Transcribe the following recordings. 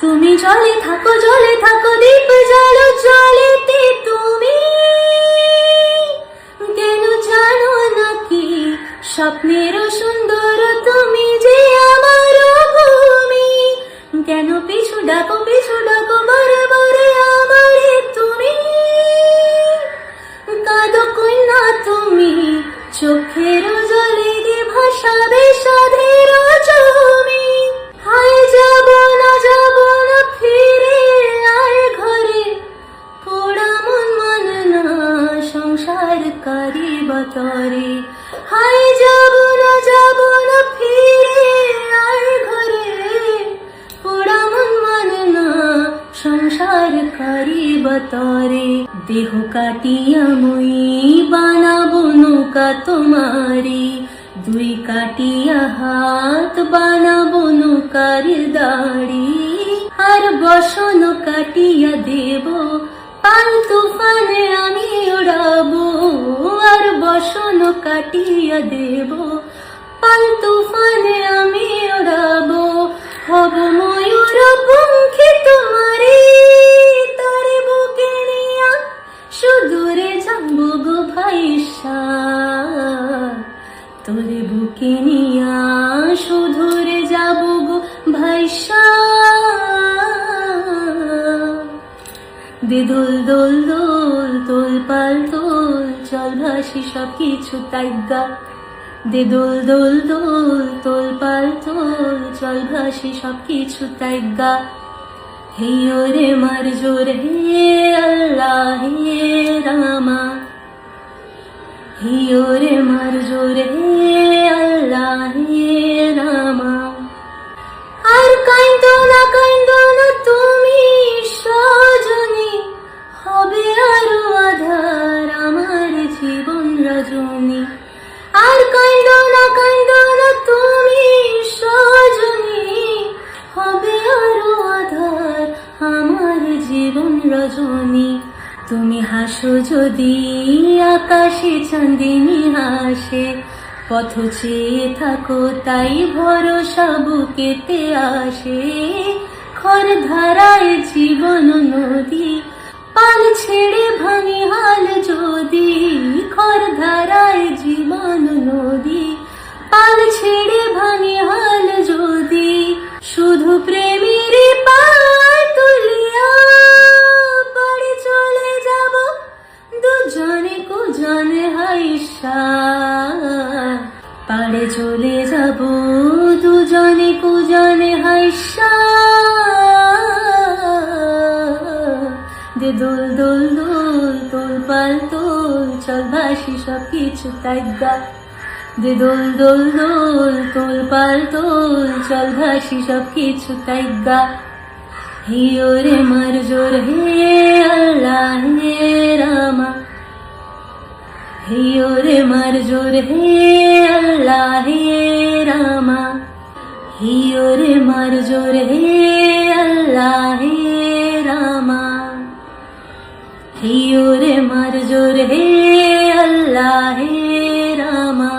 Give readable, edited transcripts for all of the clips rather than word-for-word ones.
তুমি জলে থাকো দীপ জ্বালো জলেতে তুমি কেন জানো নাকি স্বপ্নের সুন্দর তুমি যে আমার ভূমি কেন পিছু ডাকো বারে বারে আমারে তুমি কাঁদো কন্যা তুমি চোখের জলে গে ভাসাবে সাধের জমি হায় যাব না ফিরে আয় ঘরে পোড়া মন মানে না সংসার কারি বতরে হায় যাব না ফিরে আয় ঘরে পোড়া মন মানে না সংসার কারি বতরে দেহ কাটিয়া মই বানাবো নৌকা তোমারি দুই কাটিয়া হাত বানাবো নৌকার দাড়ি আর বসন কাটিয়া দেব পাল তুফানে আমি ওড়াবো আর বসন কাটিয়া দেব পাল তুফানে আমি ওড়াবো হব ময়ূর পঙ্খী তোমারে তারে বুকে নিয়া সুদূরে যাবো গো ভাইসা তোরে বুকে নিয়া সুদূরে যাবো গো ভাইসা দে দোল দোল দোল তোল পাল তোল চল ভাসি সব কিছু তাইগা দে দোল দোল দোল তোল পাল তোল চল ভাসি সব কিছু তাইগা হে ওরে মার জোর হে আল্লাহ হে রামা হে ওরে মার জোর হে আল্লাহ হে রামা আর কাইন্দো না তুমি সজনী হবে আরো আধার আমার জীবন রজনী আর কাইন্দো না তুমি সজনী হবে আরো আধার আমার জীবন রজনী তুমি হাসো যদি আকাশে চাঁদিনী হাসে পথ চেয়ে থাকো তাই ভরসা বুকেতে আসে খর ধারায় জীবন নদী পাল ছেড়ে ভাঙি হাল যদি খর ধারায় জীবন নদী পাল ছেড়ে ভাঙি হাল যদি শুধু প্রেমের পায় তুলিয়া বাড়ি চলে যাব দুজনে কুজনে হাইসা পাড়ে চলে যাব দুজনে কুজনে হাইসা দে দোল দোল দোল তোল পাল তোল চল ভাসি সব কিছু তাইগা দে দোল দোল দোল তোল পাল তোল চল ভাসি সব কিছু তাইগা হে ওরে মার জোর হে আল্লাহ হে রামা হে ওরে মার জোর হে আল্লাহ হে রামা হে ওরে মার জোর হে আল্লাহ হে রামা হে ওরে মার জোর হে আল্লাহ হে রামা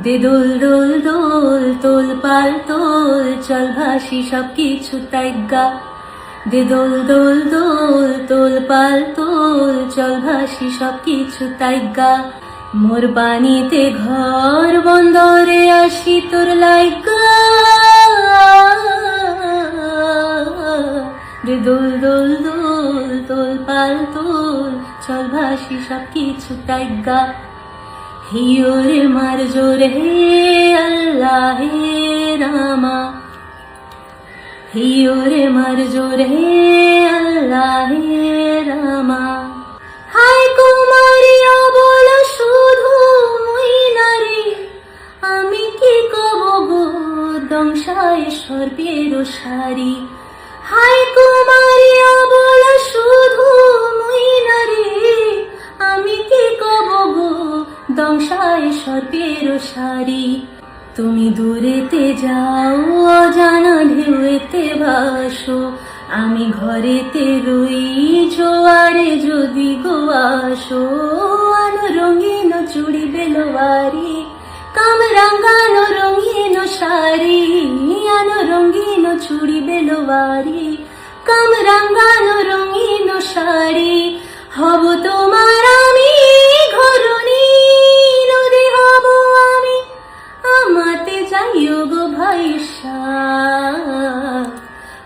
দে দোল দোল দোল তোল পাল তোল চল ভাসি সব কিছু তাইগা দে দোল দোল দোল তোল পাল তোল চল ভাসি সব কিছু তাইগা মোর পানিতে ঘর বন্দরে আসি তোর লাইগা দে দোল দোল দোল তোল পাল তোল চল ভাসি সব কিছু তাইগা হে ওরে মার জোর হে আল্লাহ হে রামা হে ওরে মার জোর হে আল্লাহ হে রামা হায় কুমারী অবলা শুধু মুই নারী আমি কি কব গো দংশায় সর্বের সারি হায় কুমারী অবলা শুধু মুই নারী আমি কি কব গো দংশায় সর্বের সারি তুমি দূরেতে যাও অজানা ঢেউতে ভাসো আমি ঘরেতে রই জোয়ারে যদি গো আসো আলো রঙিন চুড়ি বেলোয়ারি কামরাঙ্গানো রঙিন শাড়ি আনো রঙিন চুড়ি বেলোয়ারি কামরাঙ্গানো রঙিন শাড়ি হব তোমার আমি ঘরণী নদী হব আমি আমাতে যাইও গো ভাইসা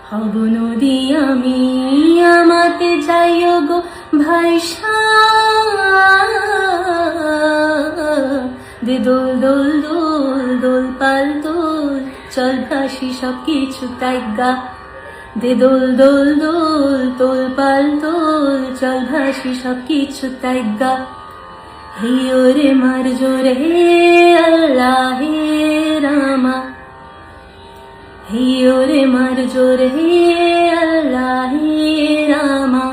হব নদী আমি আমাতে যাইও গো ভাইসা দে দোল দোল দোল দোল পাল দোল চল ভাসি সব কিছু তাইগা দে দোল দোল দোল দোল পাল দোল চল ভাসি সব কিছু তাইগা হে ওরে মার জোরে হে আল্লাহ হে রামা হে ওরে মার জোরে হে আল্লাহ হে রামা।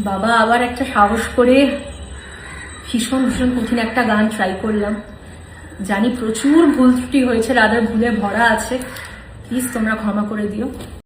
বাবা আবার একটা সাহস করে ভীষণ ভীষণ কঠিন একটা গান ট্রাই করলাম। জানি প্রচুর ভুল ত্রুটি হয়েছে, রাধার ভুলে ভরা আছে, প্লিজ তোমরা ক্ষমা করে দিও।